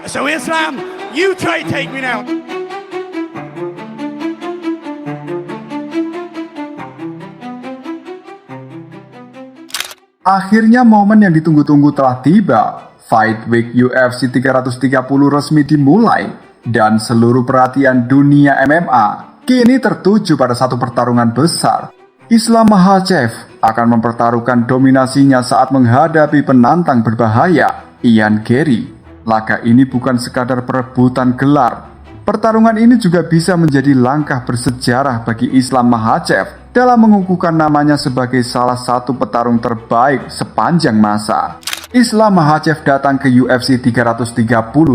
So Islam, you try to take me now. Akhirnya momen yang ditunggu-tunggu telah tiba. Fight Week UFC 330 resmi dimulai dan seluruh perhatian dunia MMA kini tertuju pada satu pertarungan besar. Islam Makhachev akan mempertaruhkan dominasinya saat menghadapi penantang berbahaya, Ian Garry. Laga ini bukan sekadar perebutan gelar. Pertarungan ini juga bisa menjadi langkah bersejarah bagi Islam Makhachev dalam mengukuhkan namanya sebagai salah satu petarung terbaik sepanjang masa. Islam Makhachev datang ke UFC 330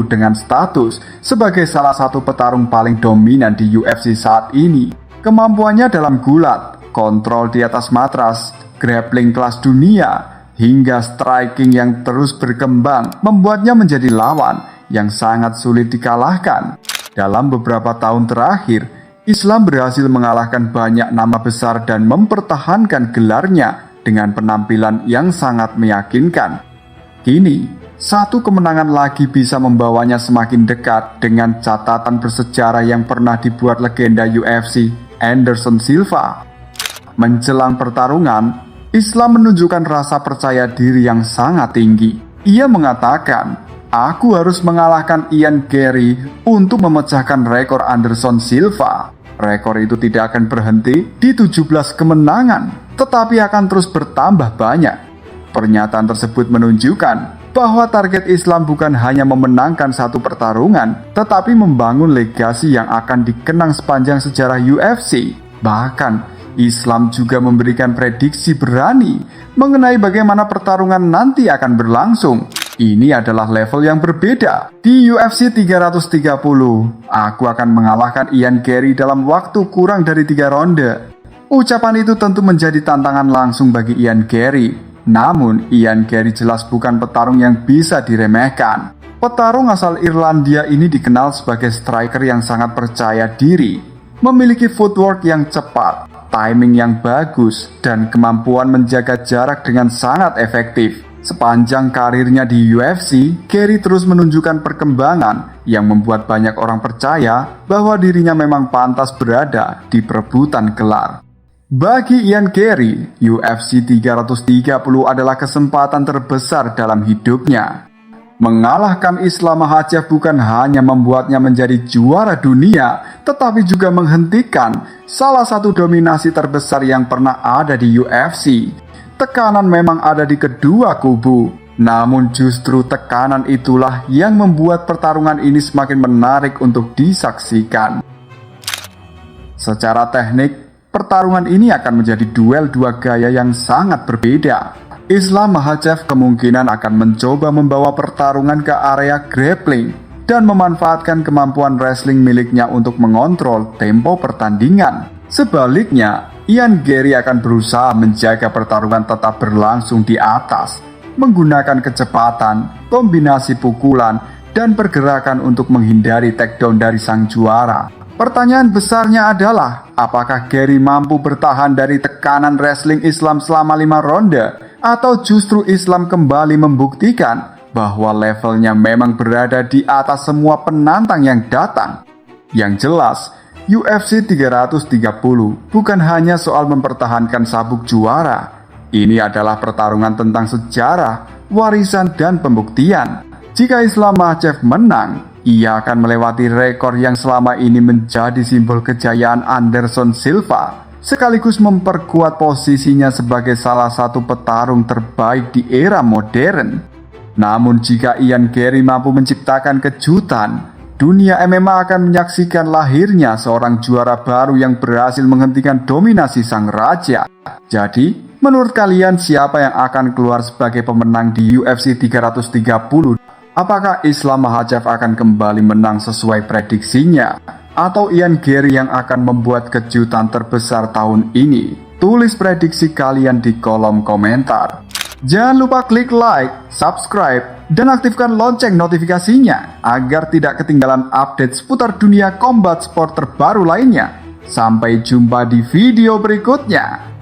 dengan status sebagai salah satu petarung paling dominan di UFC saat ini. Kemampuannya dalam gulat, kontrol di atas matras, grappling kelas dunia, hingga striking yang terus berkembang membuatnya menjadi lawan yang sangat sulit dikalahkan. Dalam beberapa tahun terakhir, Islam berhasil mengalahkan banyak nama besar dan mempertahankan gelarnya dengan penampilan yang sangat meyakinkan. Kini, satu kemenangan lagi bisa membawanya semakin dekat dengan catatan bersejarah yang pernah dibuat legenda UFC, Anderson Silva. Menjelang pertarungan, Islam menunjukkan rasa percaya diri yang sangat tinggi. Ia mengatakan, "Aku harus mengalahkan Ian Garry untuk memecahkan rekor Anderson Silva." Rekor itu tidak akan berhenti di 17 kemenangan, tetapi akan terus bertambah banyak. Pernyataan tersebut menunjukkan bahwa target Islam bukan hanya memenangkan satu pertarungan, tetapi membangun legasi yang akan dikenang sepanjang sejarah UFC. Bahkan, Islam juga memberikan prediksi berani mengenai bagaimana pertarungan nanti akan berlangsung. Ini adalah level yang berbeda. Di UFC 330, aku akan mengalahkan Ian Garry dalam waktu kurang dari 3 ronde. Ucapan itu tentu menjadi tantangan langsung bagi Ian Garry. Namun, Ian Garry jelas bukan petarung yang bisa diremehkan. Petarung asal Irlandia ini dikenal sebagai striker yang sangat percaya diri, memiliki footwork yang cepat, timing yang bagus, dan kemampuan menjaga jarak dengan sangat efektif. Sepanjang karirnya di UFC, Garry terus menunjukkan perkembangan yang membuat banyak orang percaya bahwa dirinya memang pantas berada di perebutan gelar. Bagi Ian Garry, UFC 330 adalah kesempatan terbesar dalam hidupnya. Mengalahkan Islam Makhachev bukan hanya membuatnya menjadi juara dunia, tetapi juga menghentikan salah satu dominasi terbesar yang pernah ada di UFC. Tekanan memang ada di kedua kubu, namun justru tekanan itulah yang membuat pertarungan ini semakin menarik untuk disaksikan. Secara teknik, pertarungan ini akan menjadi duel dua gaya yang sangat berbeda. Islam Makhachev kemungkinan akan mencoba membawa pertarungan ke area grappling dan memanfaatkan kemampuan wrestling miliknya untuk mengontrol tempo pertandingan. Sebaliknya, Ian Garry akan berusaha menjaga pertarungan tetap berlangsung di atas, menggunakan kecepatan, kombinasi pukulan, dan pergerakan untuk menghindari takedown dari sang juara. Pertanyaan besarnya adalah, apakah Garry mampu bertahan dari tekanan wrestling Islam selama 5 ronde? Atau justru Islam kembali membuktikan bahwa levelnya memang berada di atas semua penantang yang datang? Yang jelas, UFC 330 bukan hanya soal mempertahankan sabuk juara. Ini adalah pertarungan tentang sejarah, warisan, dan pembuktian. Jika Islam Makhachev menang, ia akan melewati rekor yang selama ini menjadi simbol kejayaan Anderson Silva, sekaligus memperkuat posisinya sebagai salah satu petarung terbaik di era modern. Namun jika Ian Garry mampu menciptakan kejutan, dunia MMA akan menyaksikan lahirnya seorang juara baru yang berhasil menghentikan dominasi sang raja. Jadi, menurut kalian siapa yang akan keluar sebagai pemenang di UFC 330? Apakah Islam Makhachev akan kembali menang sesuai prediksinya? Atau Ian Garry yang akan membuat kejutan terbesar tahun ini? Tulis prediksi kalian di kolom komentar. Jangan lupa klik like, subscribe, dan aktifkan lonceng notifikasinya agar tidak ketinggalan update seputar dunia combat sport terbaru lainnya. Sampai jumpa di video berikutnya.